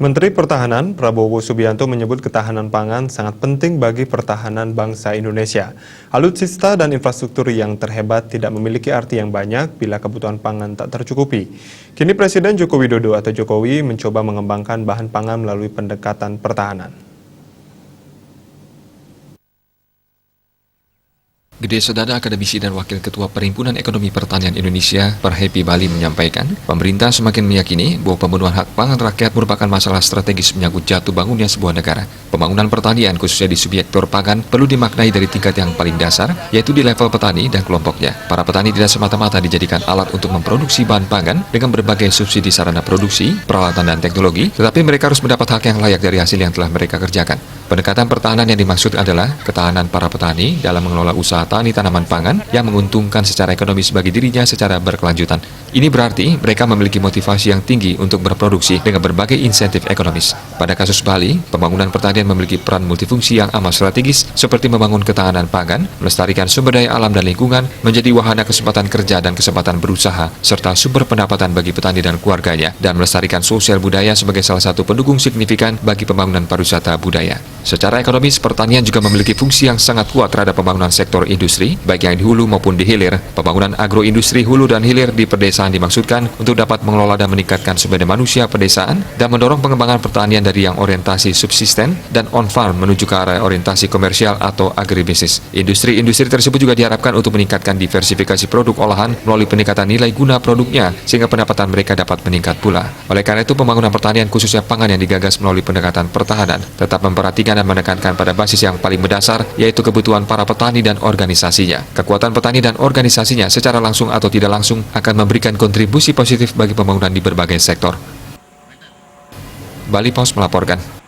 Menteri Pertahanan Prabowo Subianto menyebut ketahanan pangan sangat penting bagi pertahanan bangsa Indonesia. Alutsista dan infrastruktur yang terhebat tidak memiliki arti yang banyak bila kebutuhan pangan tak tercukupi. Kini Presiden Joko Widodo atau Jokowi mencoba mengembangkan bahan pangan melalui pendekatan pertahanan. Gede Sudada, akademisi dan wakil ketua Perhimpunan Ekonomi Pertanian Indonesia, Perhepi Bali menyampaikan, pemerintah semakin meyakini bahwa pemenuhan hak pangan rakyat merupakan masalah strategis menyangkut jatuh bangunnya sebuah negara. Pembangunan pertanian, khususnya di subsektor pangan, perlu dimaknai dari tingkat yang paling dasar, yaitu di level petani dan kelompoknya. Para petani tidak semata-mata dijadikan alat untuk memproduksi bahan pangan dengan berbagai subsidi sarana produksi, peralatan dan teknologi, tetapi mereka harus mendapat hak yang layak dari hasil yang telah mereka kerjakan. Pendekatan pertahanan yang dimaksud adalah ketahanan para petani dalam mengelola usaha tani tanaman pangan yang menguntungkan secara ekonomis bagi dirinya secara berkelanjutan. Ini berarti mereka memiliki motivasi yang tinggi untuk berproduksi dengan berbagai insentif ekonomis. Pada kasus Bali, pembangunan pertanian memiliki peran multifungsi yang amat strategis seperti membangun ketahanan pangan, melestarikan sumber daya alam dan lingkungan, menjadi wahana kesempatan kerja dan kesempatan berusaha, serta sumber pendapatan bagi petani dan keluarganya, dan melestarikan sosial budaya sebagai salah satu pendukung signifikan bagi pembangunan pariwisata budaya. Secara ekonomis, pertanian juga memiliki fungsi yang sangat kuat terhadap pembangunan sektor industri, baik yang di hulu maupun di hilir. Pembangunan agroindustri hulu dan hilir di pedesaan dimaksudkan untuk dapat mengelola dan meningkatkan sumber daya manusia pedesaan dan mendorong pengembangan pertanian dari yang orientasi subsisten dan on-farm menuju ke arah orientasi komersial atau agribisnis. Industri-industri tersebut juga diharapkan untuk meningkatkan diversifikasi produk olahan melalui peningkatan nilai guna produknya sehingga pendapatan mereka dapat meningkat pula. Oleh karena itu, pembangunan pertanian khususnya pangan yang digagas melalui pendekatan pertahanan tetap memperhatikan dan menekankan pada basis yang paling mendasar, yaitu kebutuhan para petani dan organisasinya. Kekuatan petani dan organisasinya secara langsung atau tidak langsung akan memberikan kontribusi positif bagi pembangunan di berbagai sektor. Bali Post melaporkan.